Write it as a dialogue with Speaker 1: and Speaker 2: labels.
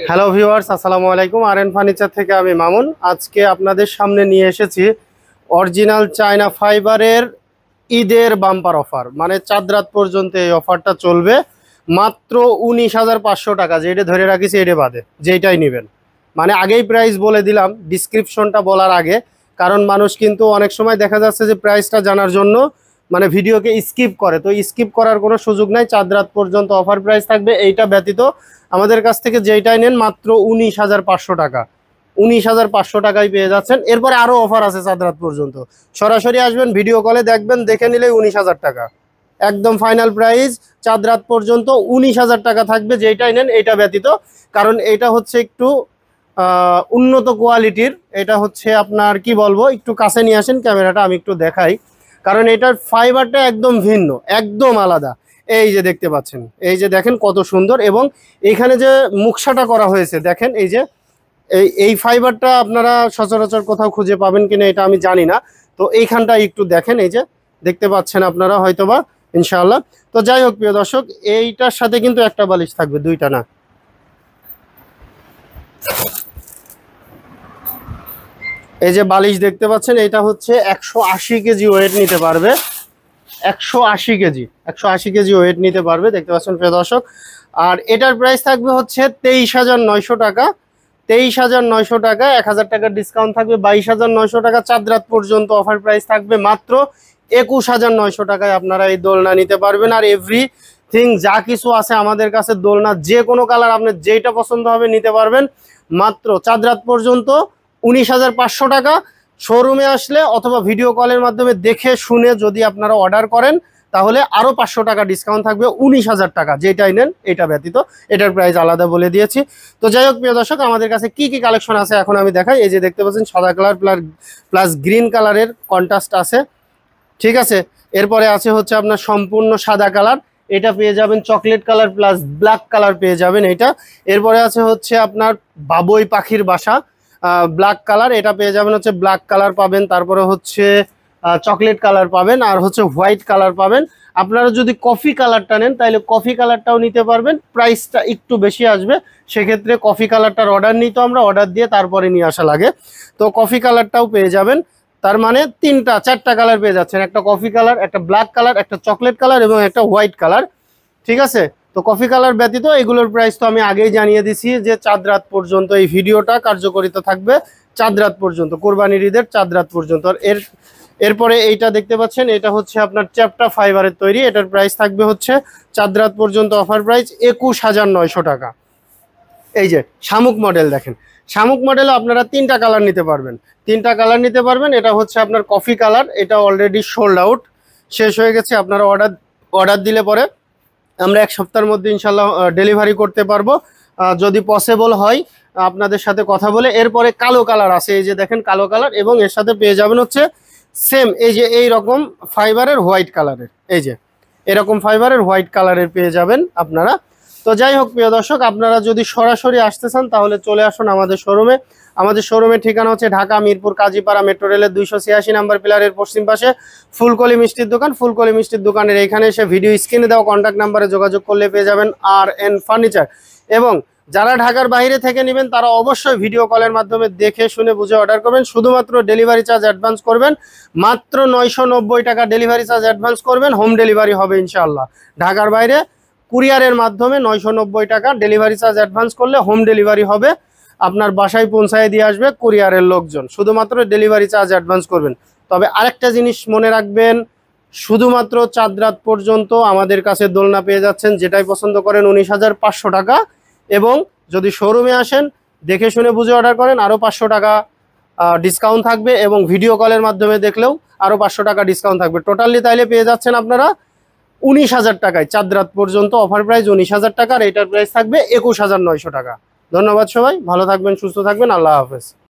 Speaker 1: Hello viewers, আসসালামু আলাইকুম। R furniture থেকে আমি মামুন। আজকে আপনাদের সামনে নিয়ে এসেছি অরিজিনাল চায়না ফাইবারের ঈদের বাম্পার অফার। মানে চাঁদ রাত পর্যন্ত এই অফারটা চলবে। মাত্র 19,500 টাকা, যেটা ধরে রাখিছি এটা বাদে যেইটাই নেবেন। মানে আগেই প্রাইস বলে দিলাম ডিসক্রিপশনটা বলার আগে, কারণ মানুষ কিন্তু অনেক সময় দেখা যাচ্ছে যে প্রাইসটা জানার জন্য মানে ভিডিওকে স্কিপ করে। তো স্কিপ করার কোনো সুযোগ নাই, চাঁদ রাত পর্যন্ত অফার প্রাইস থাকবে। এইটা ব্যতীত আমাদের কাছ থেকে যেইটাই নেন মাত্র 19,500 টাকা, 19,500 টাকায় পেয়ে যাচ্ছেন। এরপরে আরও অফার আছে চাঁদ রাত পর্যন্ত। সরাসরি আসবেন, ভিডিও কলে দেখবেন, দেখে নিলেই 19,000 টাকা একদম ফাইনাল প্রাইস। চাঁদ রাত পর্যন্ত 19,000 টাকা থাকবে যেইটাই নেন, এইটা ব্যতীত। কারণ এটা হচ্ছে একটু উন্নত কোয়ালিটির। এটা হচ্ছে আপনার কি বলবো, একটু কাছে নিয়ে আসেন ক্যামেরাটা, আমি একটু দেখাই। কারণ এটার ফাইবারটা একদম ভিন্ন, একদম আলাদা। এই যে দেখতে পাচ্ছেন, এই যে দেখেন কত সুন্দর। এবং এইখানে যে মুখসাটা করা হয়েছে দেখেন, এই যে এই ফাইবারটা আপনারা সচরাচর কোথাও খুঁজে পাবেন কিনা এটা আমি জানি না। তো এইখানটা একটু দেখেন, এই যে দেখতে পাচ্ছেন আপনারা হয়তোবা, ইনশাআল্লাহ। তো যাই হোক প্রিয় দর্শক, এইটার সাথে কিন্তু একটা বালিশ থাকবে, দুইটা না। এই যে বালিশ দেখতে পাচ্ছেন, এটা হচ্ছে 180 কেজি ওয়েট নিতে পারবে। 180 কেজি, 180 কেজি ওয়েট নিতে পারবে, দেখতে পাচ্ছেন প্রিয় দর্শক। আর এটার প্রাইস থাকবে হচ্ছে 23,900 টাকা। 23,900 টাকা, 1,000 টাকার ডিসকাউন্ট থাকবে, 22,900 টাকা। চাঁদ রাত পর্যন্ত অফার প্রাইস থাকবে মাত্র 21,900 টাকায় আপনারা এই দোলনা নিতে পারবেন। আর এভরিথিং যা কিছু আছে আমাদের কাছে, দোলনা যে কোনো কালার আপনার যেইটা পছন্দ হবে নিতে পারবেন মাত্র চাঁদ রাত পর্যন্ত 19,500 টাকা। শোরুমে আসলে অথবা ভিডিও কলের মাধ্যমে দেখে শুনে যদি আপনারা অর্ডার করেন তাহলে আরও 500 টাকা ডিসকাউন্ট থাকবে, 19,000 টাকা যেটাই নেন, এটা ব্যতীত। এটার প্রাইস আলাদা বলে দিয়েছি। তো যাই হোক প্রিয় দর্শক, আমাদের কাছে কি কি কালেকশন আছে এখন আমি দেখাই। এই যে দেখতে পাচ্ছেন সাদা কালার প্লাস গ্রিন কালারের কন্ট্রাস্ট আছে, ঠিক আছে। এরপরে আছে হচ্ছে আপনার সম্পূর্ণ সাদা কালার, এটা পেয়ে যাবেন। Chocolate colour plus black colour পেয়ে যাবেন এটা। এরপরে আছে হচ্ছে আপনার বাবুই পাখির বাসা, ব্ল্যাক কালার, এটা পেয়ে যাবেন হচ্ছে ব্ল্যাক কালার পাবেন। তারপরে হচ্ছে চকলেট কালার পাবেন, আর হচ্ছে হোয়াইট কালার পাবেন। আপনারা যদি কফি কালারটা নেন তাহলে কফি কালারটাও নিতে পারবেন, প্রাইসটা একটু বেশি আসবে। সেক্ষেত্রে কফি কালারটার অর্ডার নিই, তো আমরা অর্ডার দিয়ে তারপরে নিয়ে আসা লাগে। তো কফি কালারটাও পেয়ে যাবেন। তার মানে চারটা কালার পেয়ে যাচ্ছেন, একটা কফি কালার, একটা ব্ল্যাক কালার, একটা চকলেট কালার এবং একটা হোয়াইট কালার, ঠিক আছে। তো কফি কালার ব্যতীত এগুলোর প্রাইস তো আমি আগেই জানিয়ে দিছি যে চাঁদ রাত পর্যন্ত এই ভিডিওটা কার্যকরিতা থাকবে, চাঁদ রাত পর্যন্ত, কোরবানির ঈদের চাঁদ রাত পর্যন্ত। আর এরপরে এইটা দেখতে পাচ্ছেন, এটা হচ্ছে আপনার চ্যাপ্টা ফাইবারের তৈরি। এটার প্রাইস থাকবে হচ্ছে চাঁদ রাত পর্যন্ত অফার প্রাইস 21,900 টাকা। এই যে শামুক মডেল দেখেন, শামুক মডেলে আপনারা তিনটা কালার নিতে পারবেন, তিনটা কালার নিতে পারবেন। এটা হচ্ছে আপনার কফি কালার, এটা অলরেডি সোল্ড আউট, শেষ হয়ে গেছে। আপনারা অর্ডার দিলে পরে আমরা এক সপ্তাহের মধ্যে ইনশাল্লাহ ডেলিভারি করতে পারবো, যদি পসিবল হয় আপনাদের সাথে কথা বলে। এরপরে কালো কালার আছে, এই যে দেখেন কালো কালার, এবং এর সাথে পেয়ে যাবেন হচ্ছে সেম এই যে এই রকম ফাইবারের হোয়াইট কালারের, এই যে এরকম ফাইবারের হোয়াইট কালারের পেয়ে যাবেন আপনারা। তো যাই হোক প্রিয় দর্শক, আপনারা যদি সরাসরি আসতে চান তাহলে চলে আসুন আমাদের শোরুমে। আমাদের শোরুমের ঠিকানা হচ্ছে ঢাকা মিরপুর কাজীপাড়া মেট্রো রেলের 286 নাম্বার পিলারের পশ্চিম পাশে ফুলকলি মিষ্টির দোকান। ফুলকলি মিষ্টির দোকানের এখানে এসে ভিডিও স্ক্রিনে দেওয়া কন্ট্যাক্ট নাম্বারে যোগাযোগ করলে পেয়ে যাবেন আরএন ফার্নিচার। এবং যারা ঢাকার বাইরে থেকে নেবেন তারা অবশ্যই ভিডিও কলের মাধ্যমে দেখে শুনে বুঝে অর্ডার করবেন। শুধুমাত্র ডেলিভারি চার্জ অ্যাডভান্স করবেন, মাত্র 990 টাকা ডেলিভারি চার্জ অ্যাডভান্স করবেন, হোম ডেলিভারি হবে ইনশাআল্লাহ। ঢাকার বাইরে কুরিয়ারের মাধ্যমে 990 টাকা ডেলিভারি চার্জ অ্যাডভান্স করলে হোম ডেলিভারি হবে, আপনার বাসায় পৌঁছায় দিয়ে আসবে কুরিয়ারের লোকজন। শুধুমাত্র ডেলিভারি চার্জ অ্যাডভান্স করবেন। তবে আরেকটা জিনিস মনে রাখবেন, শুধুমাত্র চাঁদ রাত পর্যন্ত আমাদের কাছে দোলনা পেয়ে যাচ্ছেন, যেটাই পছন্দ করেন 19,500 টাকা। এবং যদি শোরুমে আসেন দেখে শুনে বুঝে অর্ডার করেন আরও 500 টাকা ডিসকাউন্ট থাকবে, এবং ভিডিও কলের মাধ্যমে দেখলেও আরও 500 টাকা ডিসকাউন্ট থাকবে। টোটালি তাইলে পেয়ে যাচ্ছেন আপনারা 19,000 টাকায় চাঁদ রাত পর্যন্ত অফার প্রাইস 19,000 টাকা। আর এটার প্রাইস থাকবে 21,900 টাকা। ধন্যবাদ সবাই, ভালো থাকবেন, সুস্থ থাকবেন, আল্লাহ হাফেজ।